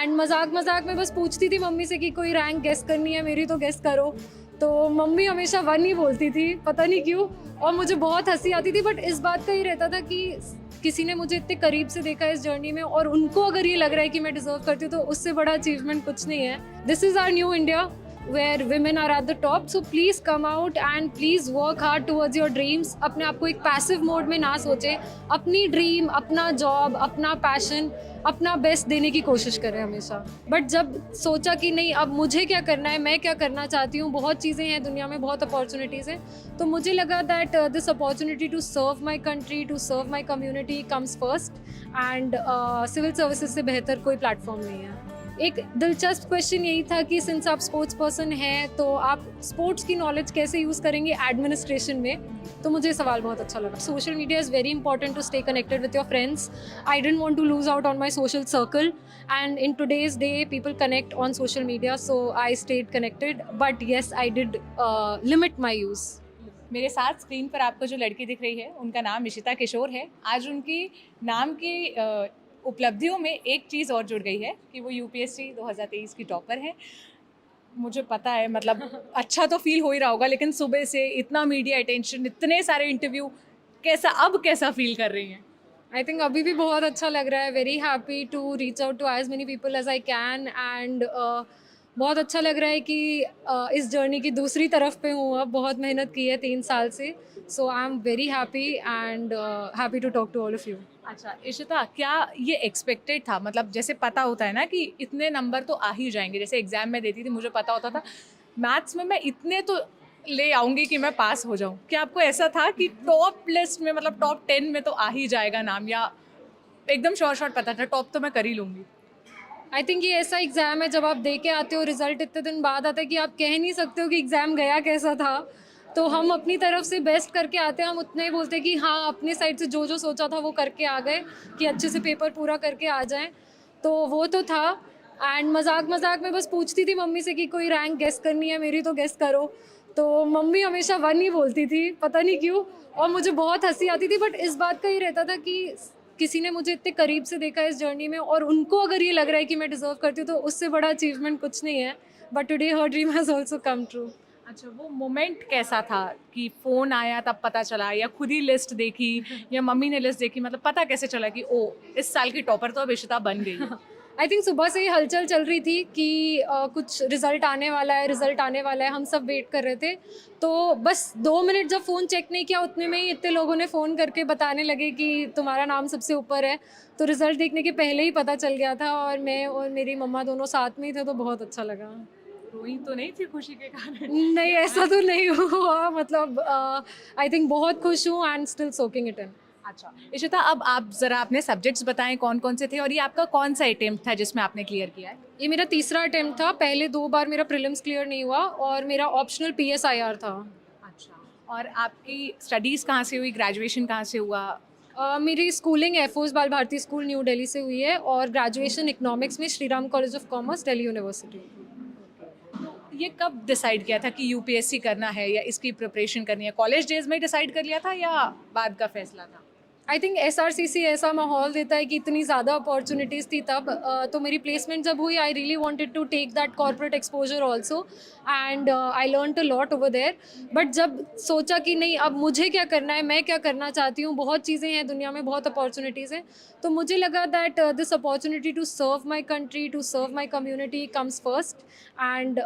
And मजाक मजाक में बस पूछती थी मम्मी से कि कोई रैंक गेस करनी है मेरी तो गेस करो। तो मम्मी हमेशा 1 ही बोलती थी, पता नहीं क्यों, और मुझे बहुत हंसी आती थी। बट इस बात का ही रहता था कि किसी ने मुझे इतने करीब से देखा इस जर्नी में, और उनको अगर ये लग रहा है कि मैं डिजर्व करती हूँ तो उससे बड़ा अचीवमेंट कुछ नहीं है। This is our new India where women are at the top, so please come out and please work hard towards your dreams। अपने आप को एक पैसिव मोड में ना सोचे, अपनी ड्रीम, अपना जॉब, अपना पैशन, अपना बेस्ट देने की कोशिश करें हमेशा। बट जब सोचा कि नहीं अब मुझे क्या करना है, मैं क्या करना चाहती हूँ, बहुत चीज़ें हैं दुनिया में, बहुत अपॉर्चुनिटीज़ हैं, तो मुझे लगा that this opportunity to serve my country, to serve my community comes first, and civil services से बेहतर कोई प्लेटफॉर्म नहीं है। एक दिलचस्प क्वेश्चन यही था कि सिंस आप स्पोर्ट्स पर्सन हैं तो आप स्पोर्ट्स की नॉलेज कैसे यूज़ करेंगे एडमिनिस्ट्रेशन में, तो मुझे सवाल बहुत अच्छा लगा। Social media is very important to stay connected with your friends. I didn't want to lose out on my social circle, and in today's day people connect on social media, so I stayed connected, but yes I did limit my use. मेरे साथ screen पर आपको जो लड़की दिख रही है उनका नाम इशिता किशोर है। आज उनकी नाम की उपलब्धियों में एक चीज़ और जुड़ गई है कि वो यूपीएससी 2023 की टॉपर है। मुझे पता है, मतलब अच्छा तो फील हो ही रहा होगा, लेकिन सुबह से इतना मीडिया अटेंशन, इतने सारे इंटरव्यू, कैसा फील कर रही हैं? आई थिंक अभी भी बहुत अच्छा लग रहा है। Very happy to reach out to as many people as I can, and बहुत अच्छा लग रहा है कि इस जर्नी की दूसरी तरफ पे हूँ अब। बहुत मेहनत की है 3 साल से, so I am very happy and happy to talk to all of you. अच्छा इशिता, क्या ये एक्सपेक्टेड था? मतलब जैसे पता होता है ना कि इतने नंबर तो आ ही जाएंगे, जैसे एग्जाम में देती थी मुझे पता होता था मैथ्स में मैं इतने तो ले आऊँगी कि मैं पास हो जाऊँ। क्या आपको ऐसा था कि टॉप लिस्ट में, मतलब टॉप 10 में तो आ ही जाएगा नाम, या एकदम शॉर्ट पता था टॉप तो मैं कर ही लूँगी? आई थिंक ये ऐसा एग्ज़ाम है जब आप दे के आते हो, रिजल्ट इतने दिन बाद आता है कि आप कह नहीं सकते हो कि एग्ज़ाम गया कैसा था। तो हम अपनी तरफ से बेस्ट करके आते हैं, हम उतना ही बोलते हैं कि हाँ अपने साइड से जो जो सोचा था वो करके आ गए, कि अच्छे से पेपर पूरा करके आ जाएं। तो वो तो था। एंड मजाक मजाक में बस पूछती थी मम्मी से कि कोई रैंक गेस करनी है मेरी तो गेस करो। तो मम्मी हमेशा 1 ही बोलती थी, पता नहीं क्यों, और मुझे बहुत हंसी आती थी। बट इस बात का ही रहता था कि किसी ने मुझे इतने करीब से देखा इस जर्नी में, और उनको अगर ये लग रहा है कि मैं डिजर्व करती हूँ तो उससे बड़ा अचीवमेंट कुछ नहीं है। But today her dream has also come true. अच्छा, वो मोमेंट कैसा था कि फ़ोन आया तब पता चला, या खुद ही लिस्ट देखी, या मम्मी ने लिस्ट देखी? मतलब पता कैसे चला कि ओ इस साल की टॉपर तो अब इशिता बन गई है? आई थिंक सुबह से ही हलचल चल रही थी कि कुछ रिजल्ट आने वाला है, रिजल्ट आने वाला है, हम सब वेट कर रहे थे। तो बस 2 मिनट जब फ़ोन चेक नहीं किया उतने में ही इतने लोगों ने फ़ोन करके बताने लगे कि तुम्हारा नाम सबसे ऊपर है। तो रिजल्ट देखने के पहले ही पता चल गया था, और मैं और मेरी मम्मा दोनों साथ में ही थे, तो बहुत अच्छा लगा। रोई तो नहीं थी खुशी के कारण? नहीं, ऐसा तो नहीं हुआ, मतलब आई थिंक बहुत खुश हूँ and still soaking it in. अच्छा इशिता, अब आप ज़रा अपने सब्जेक्ट्स बताएं कौन कौन से थे, और ये आपका कौन सा अटेम्प्ट था जिसमें आपने क्लियर किया है? ये मेरा तीसरा अटेम्प्ट था। पहले 2 बार मेरा प्रीलिम्स क्लियर नहीं हुआ, और मेरा ऑप्शनल पीएसआईआर था। अच्छा, और आपकी स्टडीज़ कहाँ से हुई, ग्रेजुएशन कहाँ से हुआ? मेरी स्कूलिंग एयरफोर्स बाल भारती स्कूल न्यू दिल्ली से हुई है, और ग्रेजुएशन इकोनॉमिक्स में Shri Ram college of commerce Delhi university. ये कब डिसाइड किया था कि यूपीएससी करना है या इसकी प्रिपरेशन करनी है? कॉलेज डेज में डिसाइड कर लिया था या बाद का फैसला था? आई थिंक एसआरसीसी ऐसा माहौल देता है कि इतनी ज़्यादा अपॉर्चुनिटीज़ थी तब। तो मेरी प्लेसमेंट जब हुई, I really wanted to take that corporate exposure also, and I learn a lot over there. But जब सोचा कि नहीं अब मुझे क्या करना है, मैं क्या करना चाहती हूँ, बहुत चीज़ें हैं दुनिया में, बहुत अपॉर्चुनिटीज़ हैं, तो मुझे लगा that this opportunity to serve my country, to serve my community comes first, and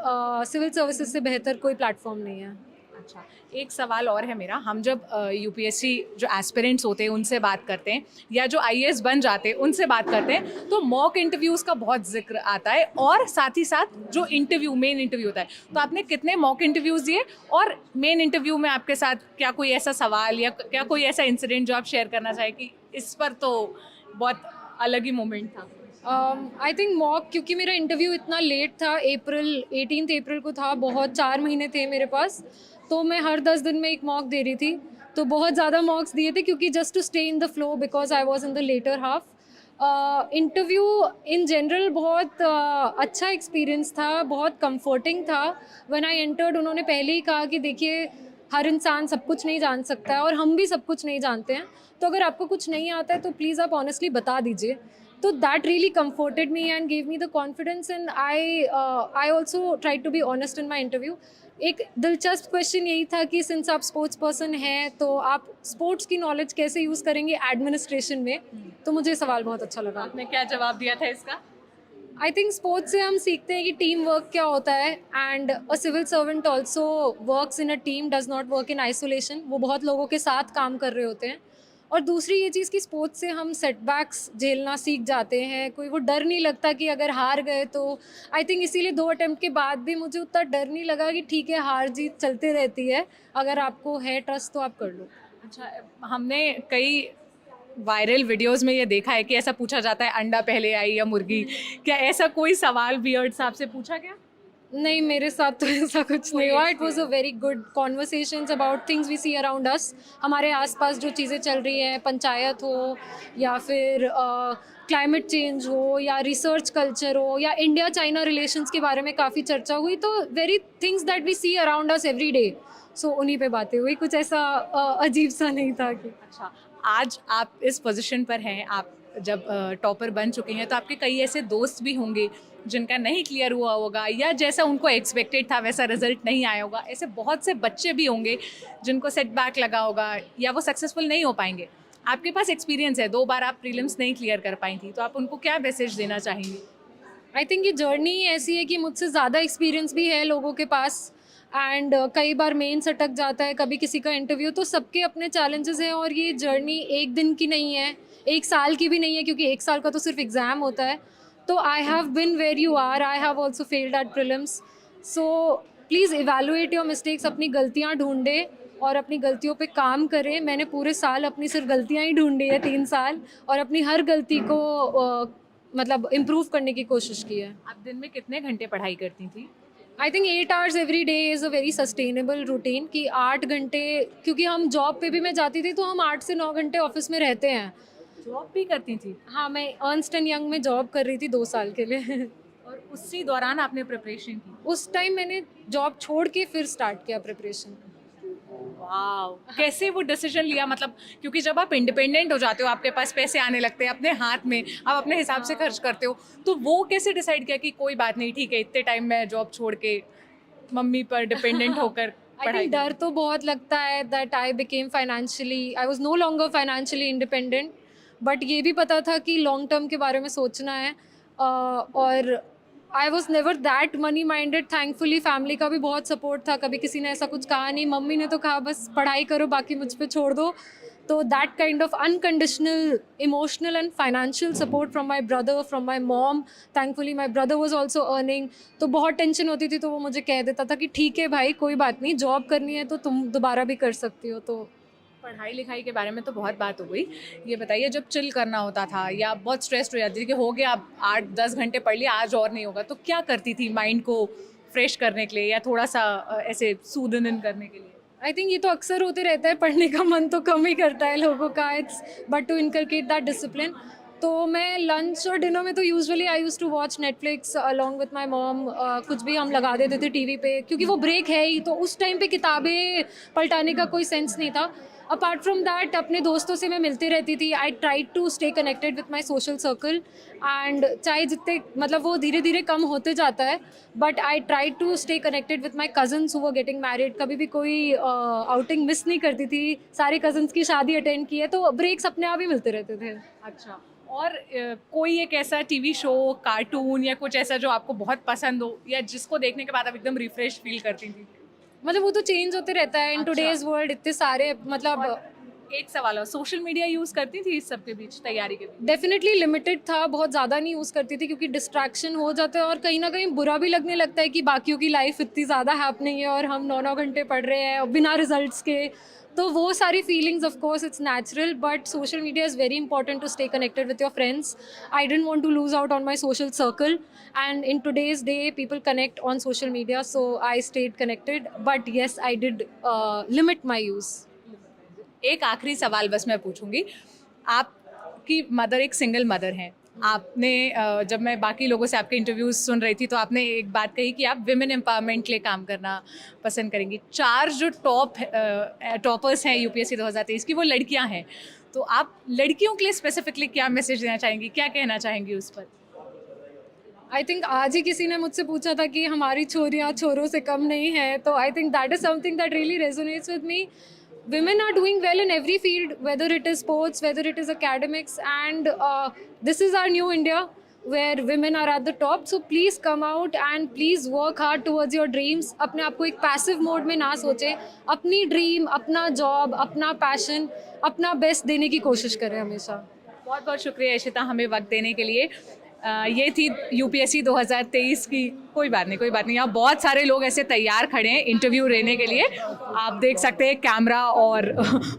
civil services से बेहतर कोई प्लेटफॉर्म नहीं है। अच्छा, एक सवाल और है मेरा। हम जब यूपीएससी जो एस्पिरेंट्स होते हैं उनसे बात करते हैं, या जो आईएएस बन जाते हैं उनसे बात करते हैं, तो मॉक इंटरव्यूज़ का बहुत जिक्र आता है, और साथ ही साथ जो मेन इंटरव्यू होता है। तो आपने कितने मॉक इंटरव्यूज़ दिए, और मेन इंटरव्यू में आपके साथ क्या कोई ऐसा सवाल या क्या कोई ऐसा इंसिडेंट जो आप शेयर करना चाहें कि इस पर तो बहुत अलग ही मोमेंट था? आई थिंक मॉक, क्योंकि मेरा इंटरव्यू इतना लेट था, 18 अप्रैल को था, बहुत 4 महीने थे मेरे पास, तो मैं हर 10 दिन में एक मॉक दे रही थी। तो बहुत ज़्यादा मॉक्स दिए थे, क्योंकि just to stay in the flow, because I was in the latter half. Interview in general बहुत अच्छा एक्सपीरियंस था, बहुत कंफर्टिंग था। व्हेन आई एंटर्ड, उन्होंने पहले ही कहा कि देखिए हर इंसान सब कुछ नहीं जान सकता है, और हम भी सब कुछ नहीं जानते हैं, तो अगर आपको कुछ नहीं आता है तो प्लीज़ आप ऑनेस्टली बता दीजिए। तो that really comforted me and gave me the confidence, and I also tried to be honest in my interview. एक दिलचस्प क्वेश्चन यही था कि सिंस आप स्पोर्ट्स पर्सन हैं तो आप स्पोर्ट्स की नॉलेज कैसे यूज़ करेंगे एडमिनिस्ट्रेशन में, तो मुझे ये सवाल बहुत अच्छा लगा। आपने क्या जवाब दिया था इसका? आई थिंक स्पोर्ट्स से हम सीखते हैं कि टीम वर्क क्या होता है, and a civil servant also works in a team, does not work in isolation. वो बहुत लोगों के साथ काम कर रहे होते हैं। और दूसरी ये चीज़ कि स्पोर्ट्स से हम सेटबैक्स झेलना सीख जाते हैं, कोई वो डर नहीं लगता कि अगर हार गए तो। आई थिंक इसीलिए 2 अटेम्प्ट के बाद भी मुझे उतना डर नहीं लगा कि ठीक है हार जीत चलते रहती है, अगर आपको है ट्रस्ट तो आप कर लो। अच्छा, हमने कई वायरल वीडियोस में ये देखा है कि ऐसा पूछा जाता है अंडा पहले आई या मुर्गी, क्या ऐसा कोई सवाल वियर्ड सा आपसे पूछा गया? नहीं, मेरे साथ तो ऐसा कुछ नहीं हुआ। It was a very good conversations about things we see around us. हमारे आसपास जो चीज़ें चल रही हैं, पंचायत हो या फिर क्लाइमेट चेंज हो या रिसर्च कल्चर हो या इंडिया चाइना रिलेशंस के बारे में काफ़ी चर्चा हुई। तो very things that we see around us every day, so उन्हीं पे बातें हुई। कुछ ऐसा अजीब सा नहीं था कि। अच्छा, आज आप इस पोजीशन पर हैं, आप जब टॉपर बन चुके हैं तो आपके कई ऐसे दोस्त भी होंगे जिनका नहीं क्लियर हुआ होगा या जैसा उनको एक्सपेक्टेड था वैसा रिजल्ट नहीं आया होगा। ऐसे बहुत से बच्चे भी होंगे जिनको सेटबैक लगा होगा या वो सक्सेसफुल नहीं हो पाएंगे। आपके पास एक्सपीरियंस है, 2 बार आप प्रीलिम्स नहीं क्लियर कर पाई थी, तो आप उनको क्या मैसेज देना चाहेंगी? आई थिंक ये जर्नी ऐसी है कि मुझसे ज़्यादा एक्सपीरियंस भी है लोगों के पास, एंड कई बार मेंस अटक जाता है, कभी किसी का इंटरव्यू, तो सबके अपने चैलेंजेस हैं। और ये जर्नी एक दिन की नहीं है, 1 साल की भी नहीं है, क्योंकि 1 साल का तो सिर्फ एग्ज़ाम होता है। तो I have been where you are, I have also failed at prelims. So please evaluate your mistakes, अपनी गलतियाँ ढूंढें और अपनी गलतियों पे काम करें। मैंने पूरे साल अपनी सिर्फ गलतियाँ ही ढूंढी है, 3 साल, और अपनी हर गलती को मतलब इम्प्रूव करने की कोशिश की है। आप दिन में कितने घंटे पढ़ाई करती थी? I think 8 hours every day is a very sustainable routine, कि 8 घंटे, क्योंकि हम जॉब पे भी मैं जाती थी तो हम 8 से 9 घंटे ऑफिस में रहते हैं। जॉब भी करती थी हाँ, मैं अर्नस्ट एंड यंग में जॉब कर रही थी 2 साल के लिए। और उसी दौरान आपने प्रिपरेशन की? उस टाइम मैंने जॉब छोड़ के फिर स्टार्ट किया प्रिपरेशन। वाओ, कैसे वो डिसीजन लिया? मतलब क्योंकि जब आप इंडिपेंडेंट हो जाते हो, आपके पास पैसे आने लगते हैं अपने हाथ में, आप अपने हिसाब से खर्च करते हो, तो वो कैसे डिसाइड किया कि कोई बात नहीं, ठीक है इतने टाइम मैं जॉब छोड़ के मम्मी पर डिपेंडेंट होकर आई पढ़ाई थिंक डर तो बहुत लगता है that I became financially, I was no longer financially independent, but ये भी पता था कि लॉन्ग टर्म के बारे में सोचना है। और I was never that money minded. Thankfully family का भी बहुत सपोर्ट था, कभी किसी ने ऐसा कुछ कहा नहीं। मम्मी ने तो कहा बस पढ़ाई करो, बाकी मुझ पे छोड़ दो। तो that kind of unconditional emotional and financial support from my brother, from my mom. Thankfully my brother was also earning. तो बहुत टेंशन होती थी, तो वो मुझे कह देता था कि ठीक है भाई, कोई बात नहीं, जॉब करनी है तो तुम दोबारा भी कर सकती हो। तो पढ़ाई लिखाई के बारे में तो बहुत बात हो गई। ये बताइए, जब चिल करना होता था या बहुत स्ट्रेस्ड हो जाती थी कि हो गया अब 8-10 घंटे पढ़ लिया, आज और नहीं होगा, तो क्या करती थी माइंड को फ्रेश करने के लिए या थोड़ा सा ऐसे सूदन इन करने के लिए? आई थिंक ये तो अक्सर होते रहता है, पढ़ने का मन तो कम ही करता है लोगों का, it's but to inculcate that discipline. तो मैं लंच और डिनर में तो usually I use to watch Netflix along with my mom. कुछ भी हम लगा देते थे टीवी पे, क्योंकि वो ब्रेक है ही, तो उस टाइम पे किताबें पलटाने का कोई सेंस नहीं था। अपार्ट फ्रॉम दैट अपने दोस्तों से मैं मिलती रहती थी। I try to stay connected with my social circle, and चाहे जितने मतलब वो धीरे धीरे कम होते जाता है, but I try to stay connected with my cousins who were getting married. कभी भी कोई आउटिंग मिस नहीं करती थी, सारे कजन्स की शादी अटेंड की है, तो ब्रेक्स अपने आप ही मिलते रहते थे। अच्छा, और कोई एक ऐसा टीवी शो, कार्टून या कुछ ऐसा जो आपको बहुत पसंद हो या जिसको देखने के बाद आप एकदम रिफ्रेश फील करती थी? मतलब वो तो चेंज होते रहता है इन अच्छा। टुडेज वर्ल्ड, इतने सारे मतलब एक सवाल, और सोशल मीडिया यूज़ करती थी इस सब के बीच, तैयारी के बीच? डेफिनेटली लिमिटेड था, बहुत ज़्यादा नहीं यूज़ करती थी, क्योंकि डिस्ट्रैक्शन हो जाता है और कहीं ना कहीं बुरा भी लगने लगता है कि बाकियों की लाइफ इतनी ज़्यादा हैपनिंग है और हम 9-9 घंटे पढ़ रहे हैं बिना रिजल्ट्स के। तो वो सारी feelings of course it's natural, but social media is very important to stay connected with your friends. I don't want to lose out on my social circle, and in today's day people connect on social media, so I stayed connected, but yes I did limit my use. एक आखिरी सवाल बस मैं पूछूंगी। आपकी mother एक single mother हैं। आपने जब मैं बाकी लोगों से आपके इंटरव्यूज सुन रही थी तो आपने एक बात कही कि आप विमेन एम्पावरमेंट के लिए काम करना पसंद करेंगी। 4 जो टॉपर्स हैं यूपीएससी 2023 की, वो लड़कियां हैं। तो आप लड़कियों के लिए स्पेसिफिकली क्या मैसेज देना चाहेंगी, क्या कहना चाहेंगी उस पर? आई थिंक आज ही किसी ने मुझसे पूछा था कि हमारी छोरियाँ छोरों से कम नहीं है, तो I think that is something that really resonates with me. Women are doing well in every field, whether it is sports, whether it is academics, and this is our new India where women are at the top. So please come out and please work hard towards your dreams. अपने आप को एक passive mode में ना सोचें, अपनी dream, अपना job, अपना passion, अपना best देने की कोशिश करें हमेशा. बहुत बहुत शुक्रिया इशिता हमें वक्त देने के लिए. ये थी यूपीएससी 2023 की. कोई बात नहीं, यहाँ बहुत सारे लोग ऐसे तैयार खड़े हैं इंटरव्यू लेने के लिए. आप देख सकते हैं कैमरा और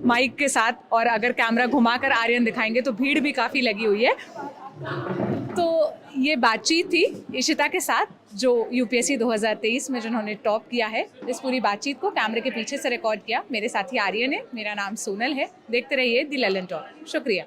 माइक के साथ, और अगर कैमरा घुमाकर आर्यन दिखाएंगे तो भीड़ भी काफ़ी लगी हुई है. तो ये बातचीत थी इशिता के साथ, जो यूपीएससी 2023 में जिन्होंने टॉप किया है. इस पूरी बातचीत को कैमरे के पीछे से रिकॉर्ड किया मेरे साथी आर्यन है. मेरा नाम सोनल है. देखते रहिए द ललन टॉक. शुक्रिया.